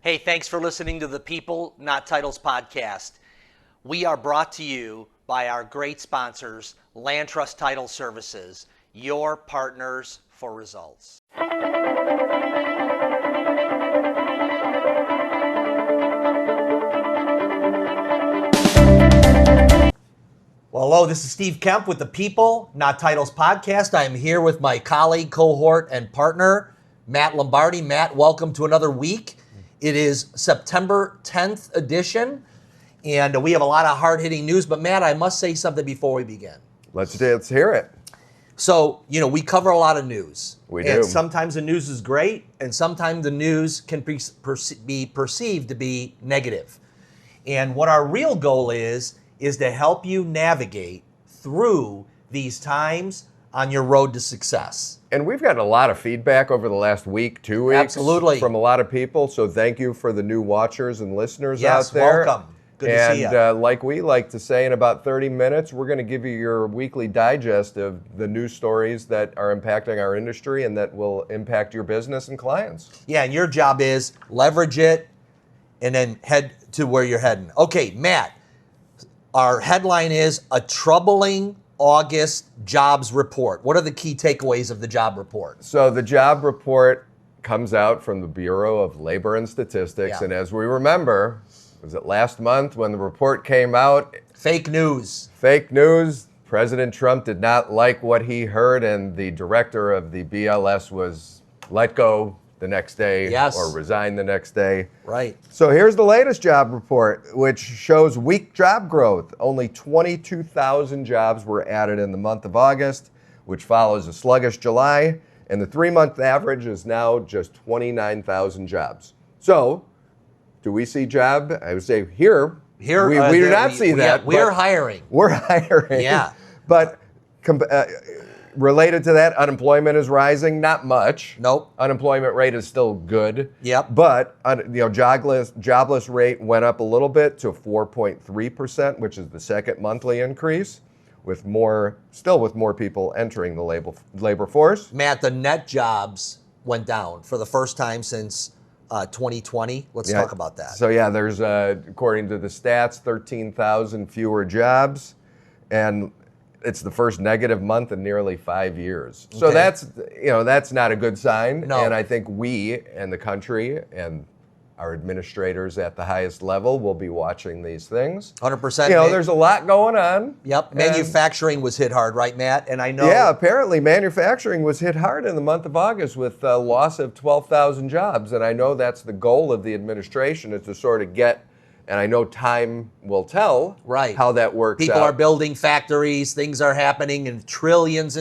Hey, thanks for listening to the People, Not Titles podcast. We are brought to you by our great sponsors, Land Trust Title Services, your partners for results. Well, hello, this is Steve Kaempf with the People, Not Titles podcast. I am here with my colleague, cohort, and partner, Matt Lombardi. Matt, welcome to another week. It is September 10th edition, and we have a lot of hard-hitting news. But Matt, I must say something before we begin. Let's hear it. So, we cover a lot of news. We do. And sometimes the news is great, and sometimes the news can be perceived to be negative. And what our real goal is to help you navigate through these times on your road to success. And we've gotten a lot of feedback over the last week, 2 weeks. Absolutely. From a lot of people. So thank you for the new watchers and listeners out there. Yes, welcome. Good to see you. And like we like to say, in about 30 minutes, we're going to give you your weekly digest of the news stories that are impacting our industry and that will impact your business and clients. Yeah, and your job is leverage it and then head to where you're heading. Okay, Matt, our headline is a troubling August jobs report. What are the key takeaways of the job report? So the job report comes out from the Bureau of Labor and Statistics. Yeah. And as we remember, was it last month when the report came out? Fake news. Fake news. President Trump did not like what he heard, and the director of the BLS was let go the next day. Yes. Or resigned the next day. Right. So here's the latest job report, which shows weak job growth. Only 22,000 jobs were added in the month of August, which follows a sluggish July, and the 3-month average is now just 29,000 jobs. So, do we see job? I would say here we do not see that. We're hiring. We're hiring. Yeah. But related to that, unemployment is rising. Not much. Nope. Unemployment rate is still good. Yep. But jobless rate went up a little bit to 4.3%, which is the second monthly increase, with more people entering the labor force. Matt, the net jobs went down for the first time since 2020. Let's talk about that. So yeah, there's according to the stats, 13,000 fewer jobs, and it's the first negative month in nearly 5 years. So that's not a good sign. No. And I think we and the country and our administrators at the highest level will be watching these things. 100%. There's a lot going on. Yep. Manufacturing was hit hard, right, Matt? And I know. Yeah, apparently manufacturing was hit hard in the month of August with a loss of 12,000 jobs. And I know that's the goal of the administration, is to sort of get, and I know time will tell how that works People out. are building factories, things are happening, and trillions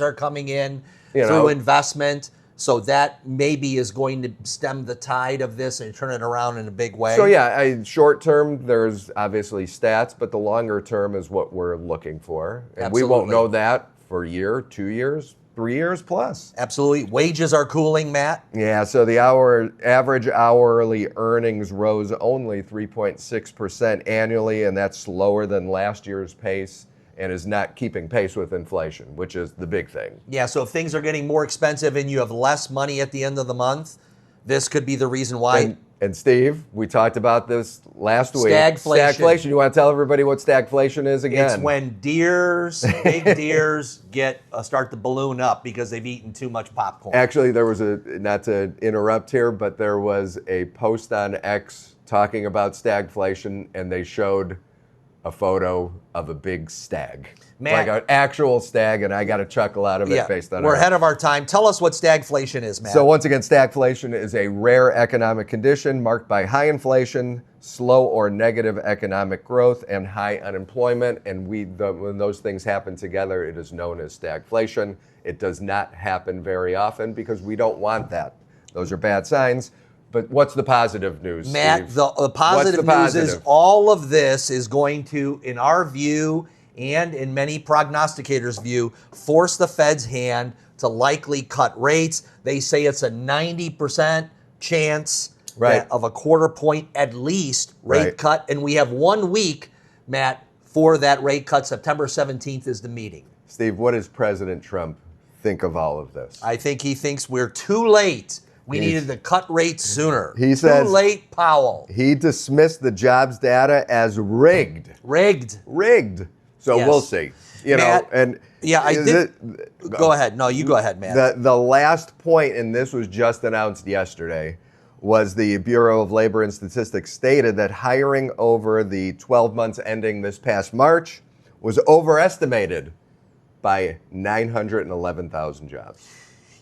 are coming in through investment. So that maybe is going to stem the tide of this and turn it around in a big way. So yeah, short term, there's obviously stats, but the longer term is what we're looking for. And Absolutely. We won't know that for a year, 2 years, 3 years plus. Absolutely. Wages are cooling, Matt. Yeah, so the average hourly earnings rose only 3.6% annually, and that's slower than last year's pace and is not keeping pace with inflation, which is the big thing. Yeah, so if things are getting more expensive and you have less money at the end of the month, this could be the reason why. And Steve, we talked about this last week. Stagflation. Stagflation. You want to tell everybody what stagflation is again? It's when big deers start to balloon up because they've eaten too much popcorn. Actually, there was not to interrupt here, but there was a post on X talking about stagflation, and they showed a photo of a big stag. Man. Like an actual stag, and I got a chuckle out of it based on We're ahead of our time. Tell us what stagflation is, Matt. So once again, stagflation is a rare economic condition marked by high inflation, slow or negative economic growth, and high unemployment. And when those things happen together, it is known as stagflation. It does not happen very often because we don't want that. Those are bad signs. But what's the positive news, Matt, Steve? the positive news is all of this is going to, in our view and in many prognosticators' view, force the Fed's hand to likely cut rates. They say it's a 90% chance of a quarter point at least rate cut. And we have 1 week, Matt, for that rate cut. September 17th is the meeting. Steve, what does President Trump think of all of this? I think he thinks we're too late We needed to cut rates sooner. He says, too late, Powell. He dismissed the jobs data as rigged. Rigged. So yes. we'll see. Matt, and yeah, I did. Go ahead. No, you go ahead, Matt. The last point, and this was just announced yesterday, was the Bureau of Labor and Statistics stated that hiring over the 12 months ending this past March was overestimated by 911,000 jobs.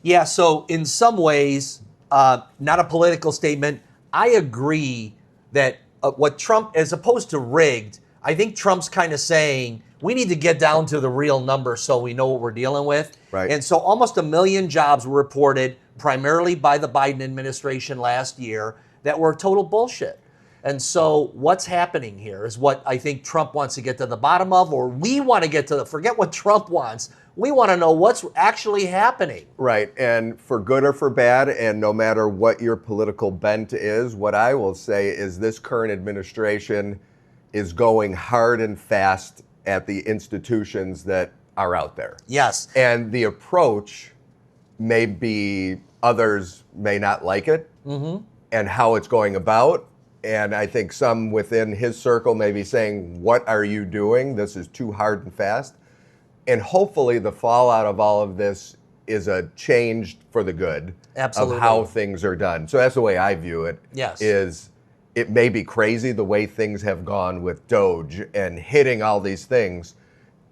Yeah, so in some ways, not a political statement. I agree that what Trump, as opposed to rigged, I think Trump's kind of saying we need to get down to the real number so we know what we're dealing with. Right. And so almost 1 million jobs were reported primarily by the Biden administration last year that were total bullshit. And so what's happening here is what I think Trump wants to get to the bottom of, or we want to get to forget what Trump wants. We want to know what's actually happening. Right, and for good or for bad, and no matter what your political bent is, what I will say is this current administration is going hard and fast at the institutions that are out there. Yes. And the approach may be, others may not like it, and how it's going about. And I think some within his circle may be saying, what are you doing? This is too hard and fast. And hopefully the fallout of all of this is a change for the good. Absolutely. Of how things are done. So that's the way I view it. Yes. Is it may be crazy the way things have gone with Doge and hitting all these things.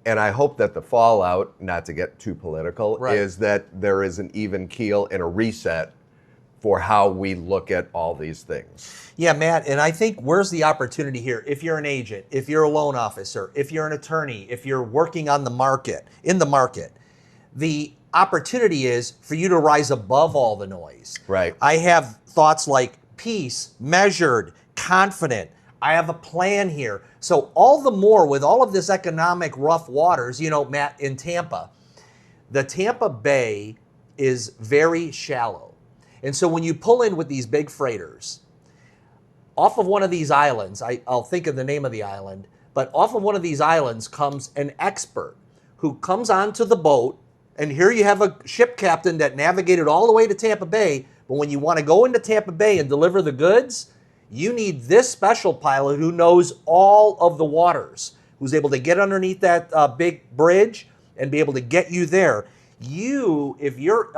And I hope that the fallout, not to get too political, right, is that there is an even keel and a reset for how we look at all these things. Yeah, Matt, and I think where's the opportunity here? If you're an agent, if you're a loan officer, if you're an attorney, if you're working on the market, the opportunity is for you to rise above all the noise. Right. I have thoughts like peace, measured, confident. I have a plan here. So all the more with all of this economic rough waters, Matt, in Tampa, the Tampa Bay is very shallow. And so when you pull in with these big freighters, off of one of these islands, I'll think of the name of the island, but off of one of these islands comes an expert who comes onto the boat, and here you have a ship captain that navigated all the way to Tampa Bay, but when you want to go into Tampa Bay and deliver the goods, you need this special pilot who knows all of the waters, who's able to get underneath that big bridge and be able to get you there. You, if you're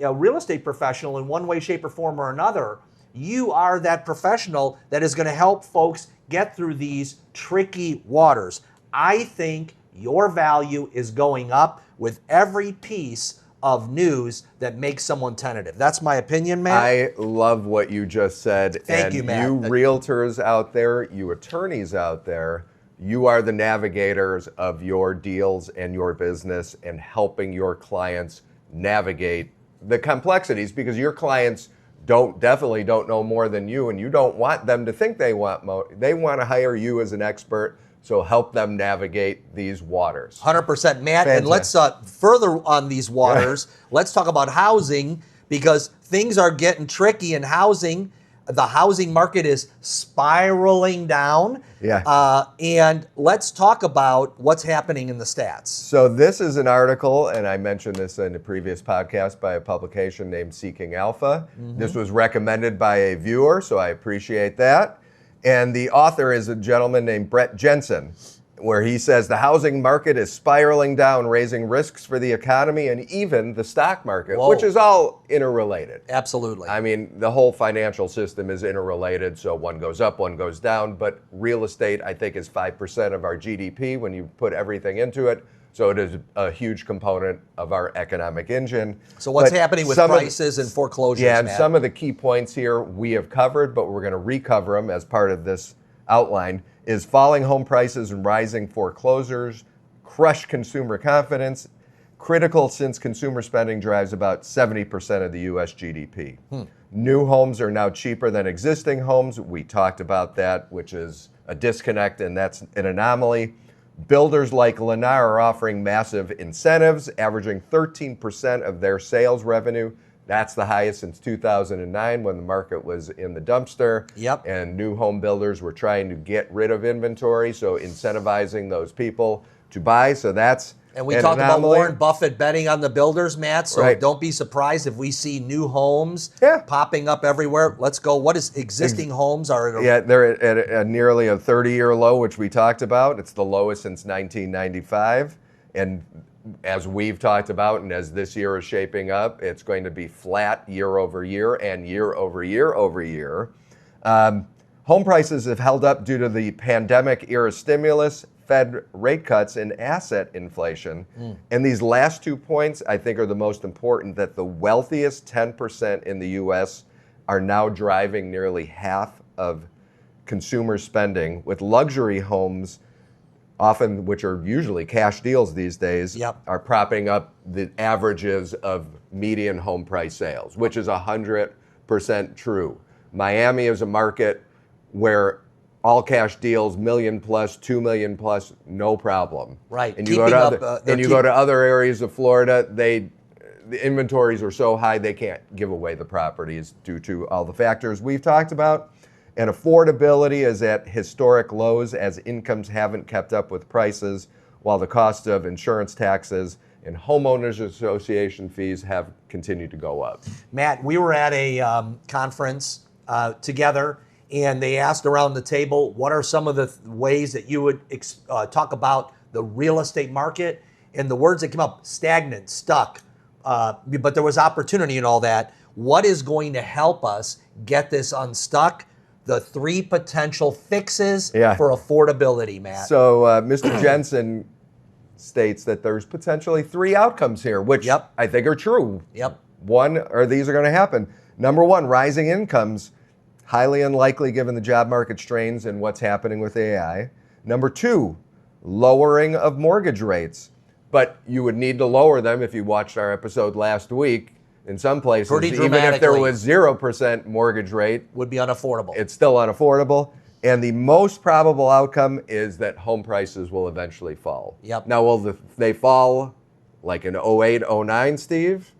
a real estate professional in one way, shape, or form or another, you are that professional that is going to help folks get through these tricky waters. I think your value is going up with every piece of news that makes someone tentative. That's my opinion, Matt. I love what you just said. Thank you, Matt. You realtors out there, you attorneys out there, you are the navigators of your deals and your business and helping your clients navigate the complexities, because your clients definitely don't know more than you, and you don't want them to think they want more. They want to hire you as an expert, so help them navigate these waters. 100%, Matt. Fantastic. And let's further on these waters, let's talk about housing, because things are getting tricky in housing. The housing market is spiraling down. Yeah. And let's talk about what's happening in the stats. So this is an article, and I mentioned this in a previous podcast, by a publication named Seeking Alpha. This was recommended by a viewer, so I appreciate that. And the author is a gentleman named Brett Jensen, where he says the housing market is spiraling down, raising risks for the economy and even the stock market, which is all interrelated. Absolutely. I mean, the whole financial system is interrelated, so one goes up, one goes down, but real estate, I think, is 5% of our GDP when you put everything into it. So it is a huge component of our economic engine. So what's happening with prices and foreclosures, Yeah, and Matt? some of the key points here we have covered, but we're going to recover them as part of this outline, is falling home prices and rising foreclosures, crush consumer confidence, critical since consumer spending drives about 70% of the U.S. GDP. New homes are now cheaper than existing homes. We talked about that, which is a disconnect, and that's an anomaly. Builders like Lennar are offering massive incentives, averaging 13% of their sales revenue. That's the highest since 2009 when the market was in the dumpster. Yep. And new home builders were trying to get rid of inventory, so incentivizing those people to buy. So that's And we talked about Warren Buffett betting on the builders, Matt, so don't be surprised if we see new homes popping up everywhere. Let's go. What is existing homes are at they're at nearly a 30-year low, which we talked about. It's the lowest since 1995. And as we've talked about, and as this year is shaping up, it's going to be flat year over year and year over year over year. Home prices have held up due to the pandemic-era stimulus, Fed rate cuts, and asset inflation. And these last 2 points, I think, are the most important, that the wealthiest 10% in the U.S. are now driving nearly half of consumer spending, with luxury homes, often, which are usually cash deals these days, are propping up the averages of median home price sales, which is 100% true. Miami is a market where all cash deals, $1 million plus, $2 million plus, no problem. Right. And you go to other areas of Florida, the inventories are so high they can't give away the properties due to all the factors we've talked about. And affordability is at historic lows as incomes haven't kept up with prices, while the cost of insurance taxes and homeowners association fees have continued to go up. Matt, we were at a conference together, and they asked around the table, what are some of the ways that you would talk about the real estate market? And the words that came up, stagnant, stuck, but there was opportunity and all that. What is going to help us get this unstuck? The 3 potential fixes for affordability, Matt. So Mr. Jensen states that there's potentially 3 outcomes here, which I think are true. One, or these are going to happen. Number 1, rising incomes. Highly unlikely given the job market strains and what's happening with AI. Number 2, lowering of mortgage rates. But you would need to lower them if you watched our episode last week. In some places, even if there was 0% mortgage rate, would be unaffordable. It's still unaffordable. And the most probable outcome is that home prices will eventually fall. Now, will they fall like in 08, 09, Steve?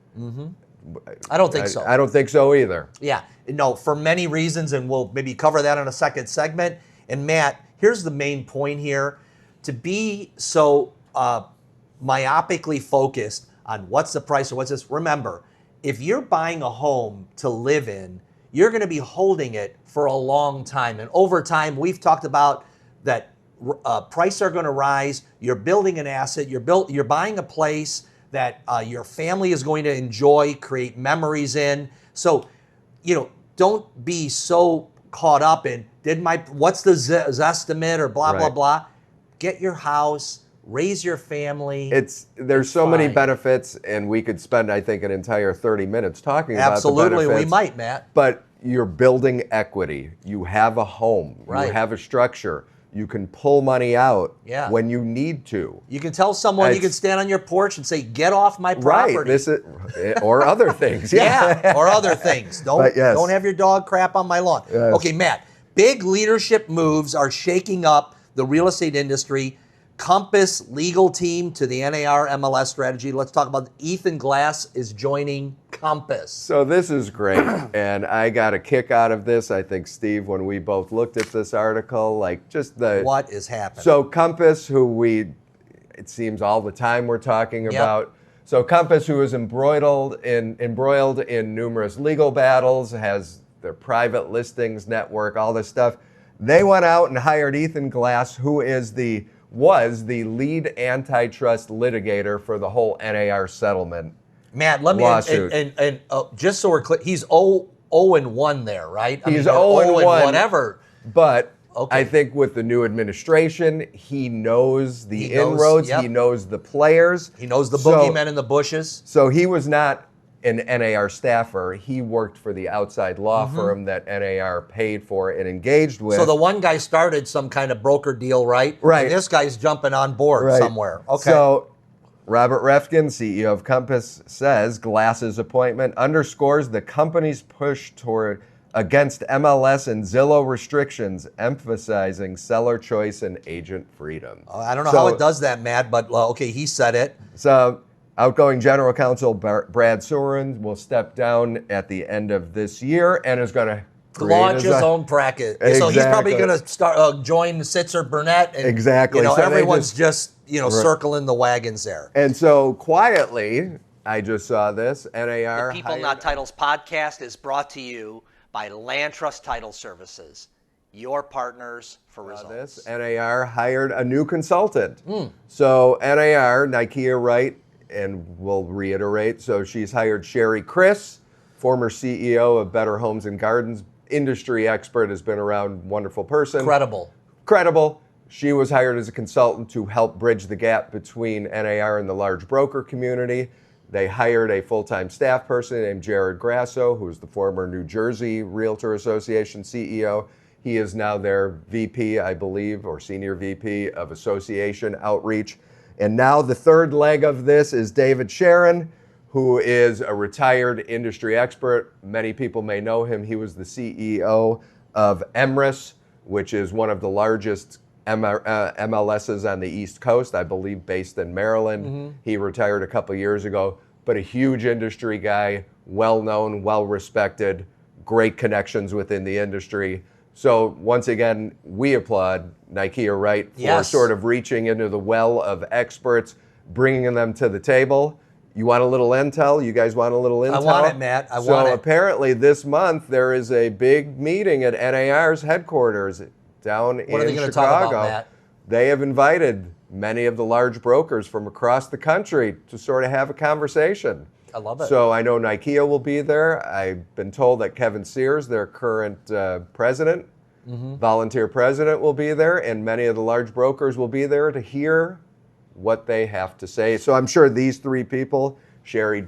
I don't think so. I don't think so either. Yeah, no, for many reasons, and we'll maybe cover that in a second segment. And Matt, here's the main point here. To be so myopically focused on what's the price or what's this, remember, if you're buying a home to live in, you're going to be holding it for a long time. And over time, we've talked about that prices are going to rise. You're building an asset. You're buying a place that your family is going to enjoy, create memories in. So, don't be so caught up in what's the Zestimate or blah, blah, blah. Get your house, raise your family. There's so many benefits, and we could spend, I think, an entire 30 minutes talking about the benefits. Absolutely, we might, Matt. But you're building equity. You have a home. You have a structure. You can pull money out when you need to. You can tell someone, you can stand on your porch and say, get off my property. Or other things. Or other things. Don't have your dog crap on my lawn. Okay, Matt, big leadership moves are shaking up the real estate industry. Kaempf's legal team to the NAR MLS strategy. Let's talk about Ethan Glass is joining Kaempf. So this is great, and I got a kick out of this. I think, Steve, when we both looked at this article, what is happening? So Kaempf, who it seems all the time we're talking about. So Kaempf, who is embroiled in numerous legal battles, has their private listings network, all this stuff. They went out and hired Ethan Glass, who was the lead antitrust litigator for the whole NAR settlement. Matt, let me lawsuit. And just so we're clear, he's 0-1 there, right? He's 0-1, whatever. But I think with the new administration, he knows the inroads. He knows the players. He knows the boogeymen in the bushes. So he was not an NAR staffer. He worked for the outside law firm that NAR paid for and engaged with. So the one guy started some kind of broker deal, right? Right. And this guy's jumping on board somewhere. Okay. So Robert Refkin, CEO of Kaempf, says Glass's appointment underscores the company's push against MLS and Zillow restrictions, emphasizing seller choice and agent freedom. I don't know how it does that, Matt, but okay, he said it. So outgoing General Counsel Brad Soren will step down at the end of this year and is going to Launch his own bracket. Exactly. So he's probably going to start join Sitzer Burnett. And, exactly. So everyone's just circling the wagons there. And so quietly, I just saw this. NAR. The People Not Titles podcast is brought to you by Land Trust Title Services, your partners for results. NAR hired a new consultant. So NAR, Nikea Wright, and we'll reiterate. So she's hired Sherry Chris, former CEO of Better Homes and Gardens, industry expert, has been around, wonderful person. Credible. She was hired as a consultant to help bridge the gap between NAR and the large broker community. They hired a full-time staff person named Jared Grasso, who is the former New Jersey Realtor Association CEO. He is now their VP, I believe, or senior VP of association outreach. And now the third leg of this is David Sharon, who is a retired industry expert. Many people may know him. He was the CEO of Amidst, which is one of the largest MLSs on the East Coast, I believe based in Maryland. He retired a couple years ago, but a huge industry guy, well-known, well-respected, great connections within the industry. So once again, we applaud Nikea Wright for sort of reaching into the well of experts, bringing them to the table. You want a little intel? You guys want a little intel? I want it, Matt. I want it. So apparently this month there is a big meeting at NAR's headquarters down in Chicago. What are they going to talk about, Matt? They have invited many of the large brokers from across the country to sort of have a conversation. I love it. So I know Nikea will be there. I've been told that Kevin Sears, their current president, volunteer president, will be there, and many of the large brokers will be there to hear what they have to say. So I'm sure these three people, Sherry,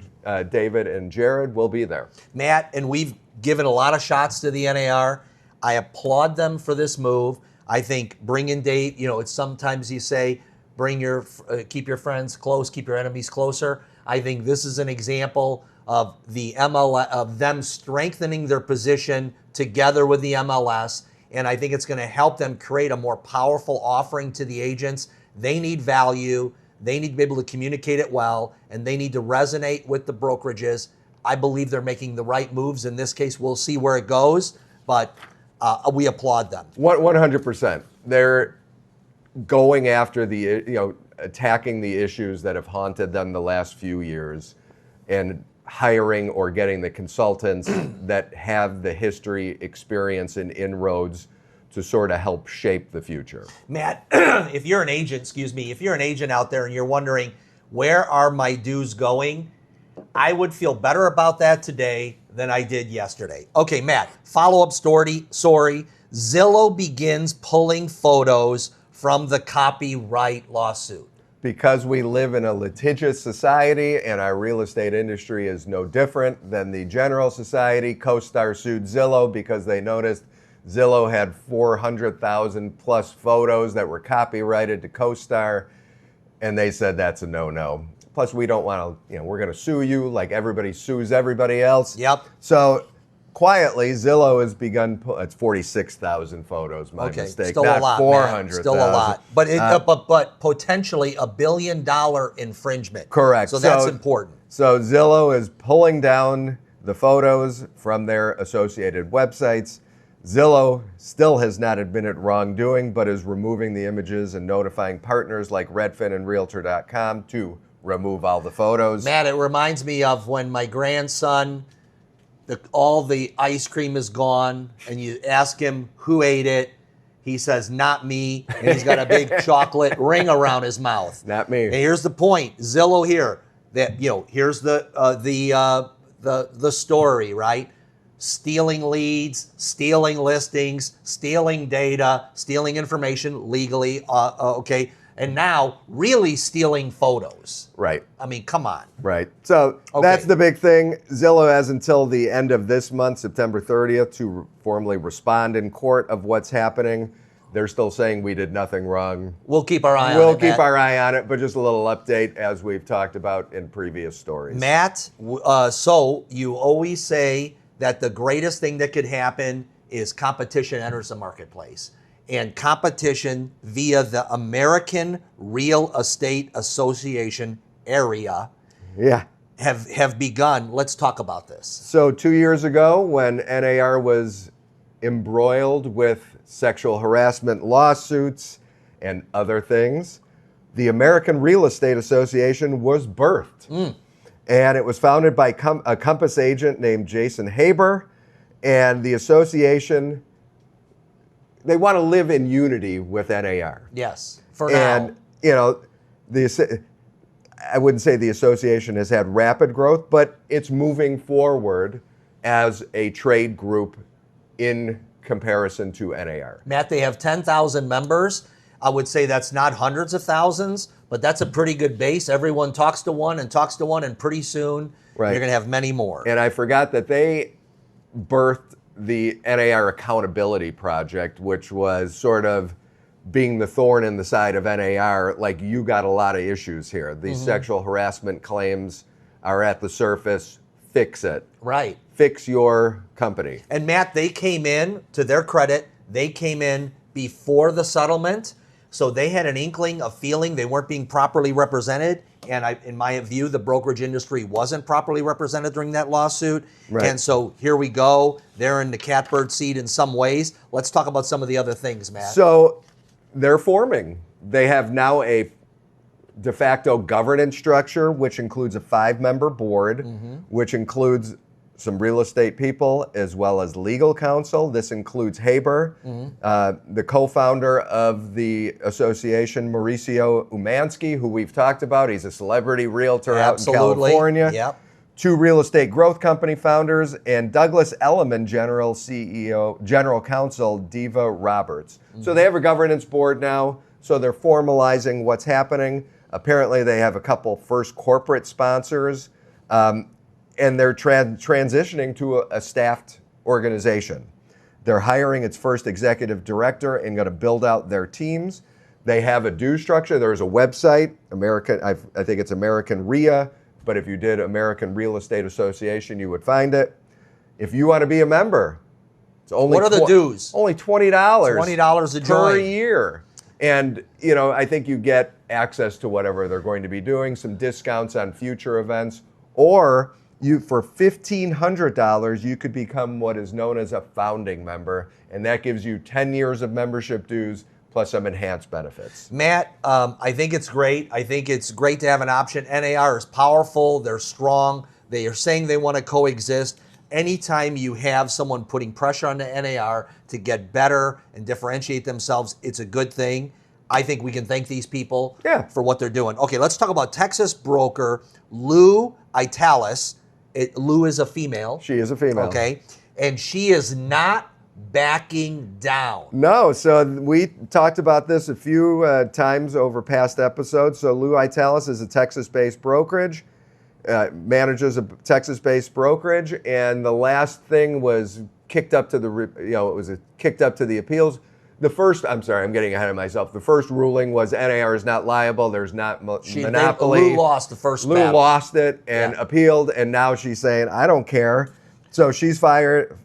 David, and Jared, will be there. Matt, and we've given a lot of shots to the NAR. I applaud them for this move. I think bring in date, it's sometimes you say, keep your friends close, keep your enemies closer. I think this is an example of the MLS, of them strengthening their position together with the MLS. And I think it's going to help them create a more powerful offering to the agents. They need value. They need to be able to communicate it well, and they need to resonate with the brokerages. I believe they're making the right moves. In this case, we'll see where it goes, but we applaud them. 100%. They're going after attacking the issues that have haunted them the last few years and hiring or getting the consultants that have the history, experience, and inroads to sort of help shape the future. Matt, if you're an agent out there and you're wondering, where are my dues going? I would feel better about that today than I did yesterday. Okay, Matt, follow-up story. Zillow begins pulling photos from the copyright lawsuit. Because we live in a litigious society and our real estate industry is no different than the general society, CoStar sued Zillow because they noticed Zillow had 400,000 plus photos that were copyrighted to CoStar, and they said that's a no-no. Plus, we don't want to, we're going to sue you like everybody sues everybody else. Yep. So quietly, Zillow has begun, it's 46,000 photos, my mistake. Still not a lot, 400,000. Still a lot. But potentially $1 billion infringement. Correct. So that's important. So Zillow is pulling down the photos from their associated websites. Zillow still has not admitted wrongdoing, but is removing the images and notifying partners like Redfin and Realtor.com to remove all the photos. Matt, it reminds me of when my grandson, all the ice cream is gone, and you ask him who ate it. He says, not me, and he's got a big chocolate ring around his mouth. Not me. And here's the point, Zillow here, that here's the story, right? Stealing leads, stealing listings, stealing data, stealing information legally, okay, and now really stealing photos. Right. I mean, come on. Right. So that's the big thing. Zillow has until the end of this month, September 30th, to formally respond in court of what's happening. They're still saying we did nothing wrong. We'll keep our eye on it, We'll keep our eye on it, but just a little update as we've talked about in previous stories. Matt, so you always say that the greatest thing that could happen is competition enters the marketplace. And competition via the American Real Estate Association area have begun. Let's talk about this. So 2 years ago, when NAR was embroiled with sexual harassment lawsuits and other things, the American Real Estate Association was birthed. And it was founded by a Compass agent named Jason Haber. And the association, they want to live in unity with NAR. Yes, for now. And, you know, I wouldn't say the association has had rapid growth, but it's moving forward as a trade group in comparison to NAR. Matt, they have 10,000 members. I would say that's not hundreds of thousands, but that's a pretty good base. Everyone talks to one, and pretty soon you're going to have many more. And I forgot that they birthed the NAR Accountability Project, which was sort of being the thorn in the side of NAR, like, you got a lot of issues here. These sexual harassment claims are at the surface. Fix it. Right. Fix your company. And Matt, they came in, to their credit, they came in before the settlement. So they had an inkling, a feeling they weren't being properly represented. And in my view, the brokerage industry wasn't properly represented during that lawsuit. Right. And so here we go. They're in the catbird seat in some ways. Let's talk about some of the other things, Matt. So they're forming. They have now a de facto governance structure, which includes a 5-member board, which includes some real estate people as well as legal counsel. This includes Haber, the co-founder of the association, Mauricio Umansky, who we've talked about. He's a celebrity realtor out in California. Yep. 2 real estate growth company founders, and Douglas Elliman, general counsel, Diva Roberts. So they have a governance board now, so they're formalizing what's happening. Apparently they have a couple first corporate sponsors, and they're transitioning to a staffed organization. They're hiring its first executive director and going to build out their teams. They have a due structure. There's a website, I think it's American RIA, but if you did American Real Estate Association, you would find it. If you want to be a member, it's only what are the dues? Only $20. $20 a join per year. And, you know, I think you get access to whatever they're going to be doing, some discounts on future events, or for $1,500, you could become what is known as a founding member, and that gives you 10 years of membership dues plus some enhanced benefits. Matt, I think it's great. I think it's great to have an option. NAR is powerful. They're strong. They are saying they want to coexist. Anytime you have someone putting pressure on the NAR to get better and differentiate themselves, it's a good thing. I think we can thank these people for what they're doing. Okay, let's talk about Texas broker Lou Italis. Lou is a female. She is a female. Okay, and she is not backing down. No, so we talked about this a few times over past episodes. So Lou Italis is a Texas-based brokerage, manages a Texas-based brokerage, and the last thing was kicked up to the appeals. The first, I'm sorry, I'm getting ahead of myself. The first ruling was NAR is not liable. There's not monopoly. Lou lost the first battle. Lou lost it and appealed, and now she's saying, I don't care. So she's fired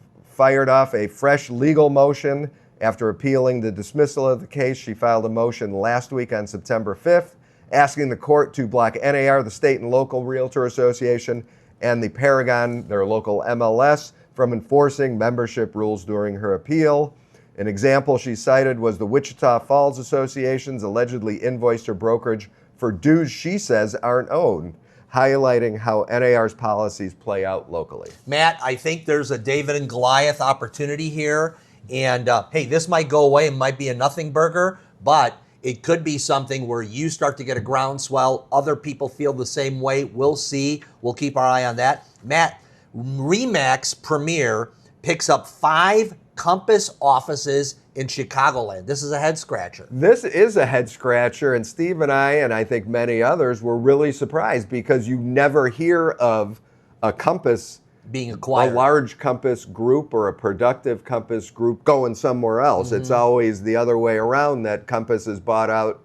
off a fresh legal motion after appealing the dismissal of the case. She filed a motion last week on September 5th, asking the court to block NAR, the state and local realtor association, and the Paragon, their local MLS, from enforcing membership rules during her appeal. An example she cited was the Wichita Falls Association's allegedly invoiced her brokerage for dues she says aren't owed, highlighting how NAR's policies play out locally. Matt, I think there's a David and Goliath opportunity here. And hey, this might go away and might be a nothing burger, but it could be something where you start to get a groundswell. Other people feel the same way. We'll see. We'll keep our eye on that. Matt, Remax Premier picks up 5 Compass offices in Chicagoland. This is a head scratcher. This is a head scratcher, and Steve and I think many others were really surprised because you never hear of a Compass being acquired, a large Compass group or a productive Compass group going somewhere else. It's always the other way around, that Compass is bought out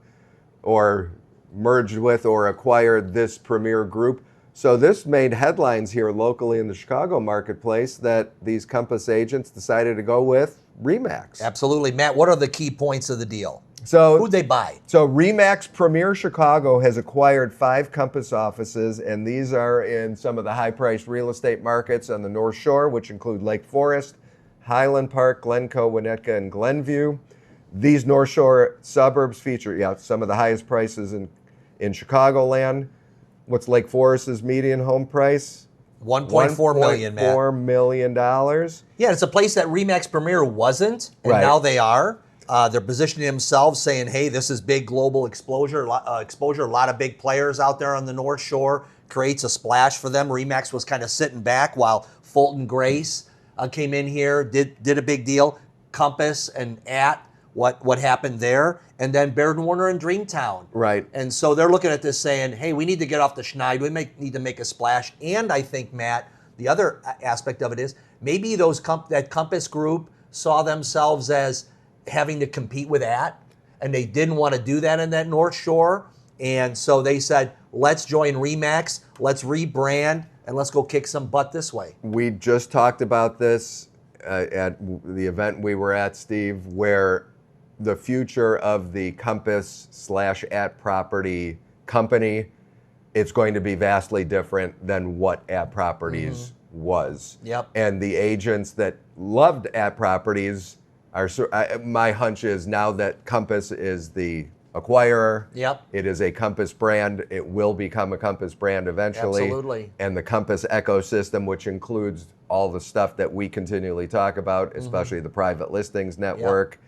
or merged with or acquired this Premier group. So this made headlines here locally in the Chicago marketplace that these Compass agents decided to go with Remax. Absolutely. Matt, what are the key points of the deal? So who'd they buy? So Remax Premier Chicago has acquired 5 Compass offices, and these are in some of the high-priced real estate markets on the North Shore, which include Lake Forest, Highland Park, Glencoe, Winnetka, and Glenview. These North Shore suburbs feature some of the highest prices in Chicagoland. What's Lake Forest's median home price? $1.4 million, Matt. $1.4 million. Yeah, it's a place that Remax Premier wasn't, and now they are. They're positioning themselves, saying, "Hey, this is big global exposure. A lot of big players out there on the North Shore. Creates a splash for them." Remax was kind of sitting back while Fulton Grace came in here, did a big deal. Compass and what happened there, and then Baird and Warner and Dreamtown. Right. And so they're looking at this saying, "Hey, we need to get off the schneid. We need to make a splash." And I think, Matt, the other aspect of it is maybe that Compass group saw themselves as having to compete with that, and they didn't want to do that in that North Shore. And so they said, let's join Remax, let's rebrand, and let's go kick some butt this way. We just talked about this at the event we were at, Steve, where the future of the Compass/@property company, it's going to be vastly different than what @properties was. Yep. And the agents that loved @properties my hunch is now that Compass is the acquirer. Yep. It is a Compass brand. It will become a Compass brand eventually. Absolutely. And the Compass ecosystem, which includes all the stuff that we continually talk about, especially the private listings network,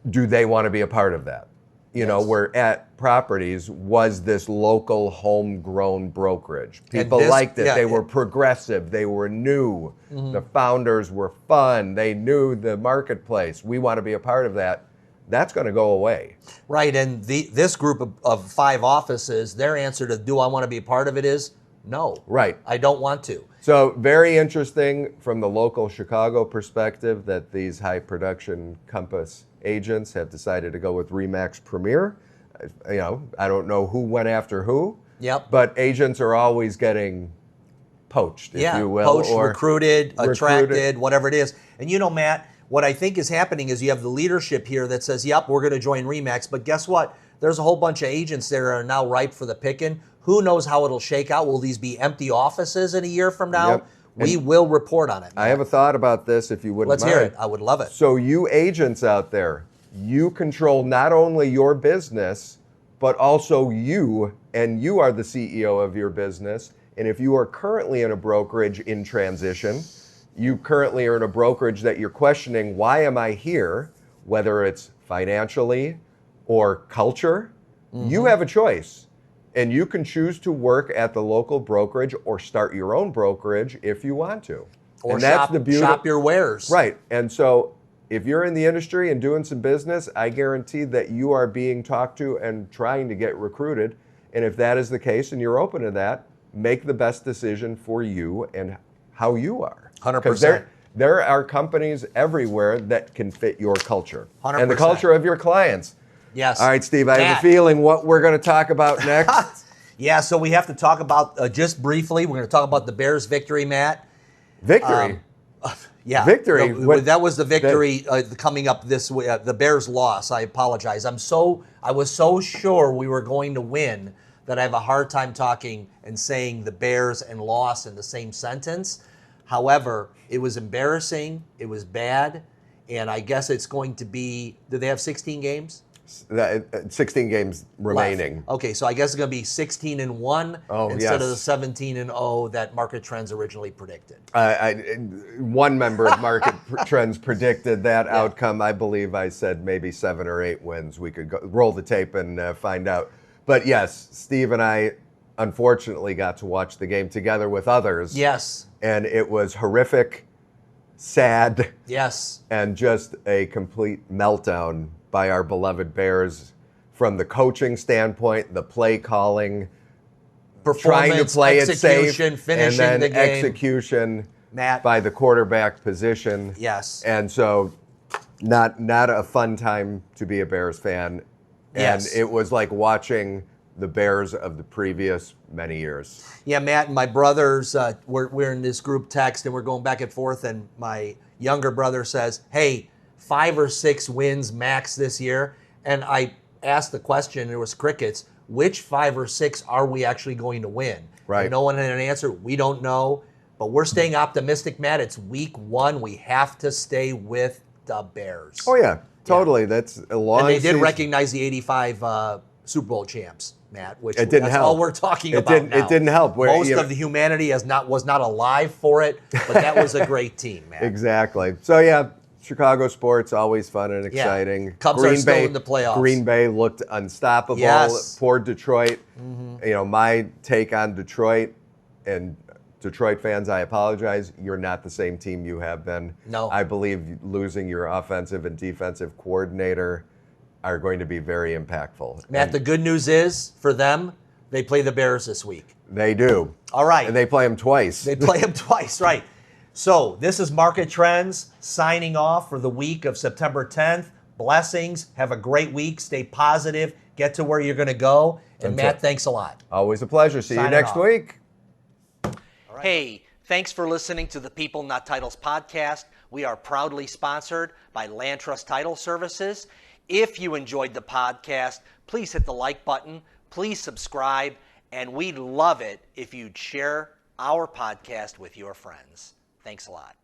do they want to be a part of that? You know, where @properties was this local homegrown brokerage. People liked it. They were progressive. They were new. The founders were fun. They knew the marketplace. We want to be a part of that. That's going to go away. Right, and this group of 5 offices, their answer to do I want to be a part of it is no. Right. I don't want to. So very interesting from the local Chicago perspective that these high production Compass agents have decided to go with Remax Premier. You know, I don't know who went after who. Yep. But agents are always getting poached, if you will. Poached, recruited, attracted, whatever it is. And you know, Matt, what I think is happening is you have the leadership here that says, yep, we're going to join Remax. But guess what? There's a whole bunch of agents that are now ripe for the picking. Who knows how it'll shake out? Will these be empty offices in a year from now? Yep. We will report on it, Matt. I have a thought about this, if you wouldn't mind. Let's hear it. I would love it. So you agents out there, you control not only your business, but also you, and you are the CEO of your business. And if you are currently in a brokerage in transition, you currently are in a brokerage that you're questioning, why am I here? Whether it's financially or culture, you have a choice. And you can choose to work at the local brokerage or start your own brokerage if you want to. Or and shop your wares. Right. And so if you're in the industry and doing some business, I guarantee that you are being talked to and trying to get recruited. And if that is the case and you're open to that, make the best decision for you and how you are. 100%. Because there are companies everywhere that can fit your culture 100%. And the culture of your clients. Yes. All right, Steve, I have a feeling what we're going to talk about next. Yeah, so we have to talk about, just briefly, we're going to talk about the Bears' victory, Matt. Victory? Yeah. Victory? That was the victory coming up this way. The Bears' loss. I apologize. I was so sure we were going to win that I have a hard time talking and saying the Bears and loss in the same sentence. However, it was embarrassing. It was bad. And I guess it's going to be, do they have 16 games? 16 games remaining. Left. Okay, so I guess it's going to be 16-1 instead of the 17-0 that Market Trends originally predicted. One member of Market Trends predicted that outcome. I believe I said maybe 7 or 8 wins. We could roll the tape and find out. But yes, Steve and I unfortunately got to watch the game together with others. Yes. And it was horrific, sad. Yes. And just a complete meltdown by our beloved Bears from the coaching standpoint, the play calling, trying to play it safe, finishing and then the game. Execution Matt. by the quarterback position. Yes. And so not a fun time to be a Bears fan. And it was like watching the Bears of the previous many years. Yeah, Matt and my brothers, we're in this group text and we're going back and forth, and my younger brother says, hey, 5 or 6 wins max this year. And I asked the question, it was crickets, which 5 or 6 are we actually going to win? Right. And no one had an answer. We don't know. But we're staying optimistic, Matt. It's week 1. We have to stay with the Bears. Oh, yeah, totally. Yeah. That's a long And they did season. recognize the 85 Super Bowl champs, Matt, which it didn't that's help. all we're talking about now. It didn't help. Most of the humanity was not alive for it, but that was a great team, Matt. Exactly. So, yeah, Chicago sports, always fun and exciting. Yeah. Cubs are still in the playoffs. Green Bay looked unstoppable. Yes. Poor Detroit. You know, my take on Detroit, and Detroit fans, I apologize. You're not the same team you have been. No. I believe losing your offensive and defensive coordinator are going to be very impactful. Matt, the good news is for them, they play the Bears this week. They do. All right. And they play them twice. They play them twice, right. So this is Market Trends signing off for the week of September 10th. Blessings. Have a great week. Stay positive. Get to where you're going to go. And Matt, thanks a lot. Always a pleasure. See you next week. Right. Hey, thanks for listening to the People Not Titles podcast. We are proudly sponsored by Land Trust Title Services. If you enjoyed the podcast, please hit the like button. Please subscribe. And we'd love it if you'd share our podcast with your friends. Thanks a lot.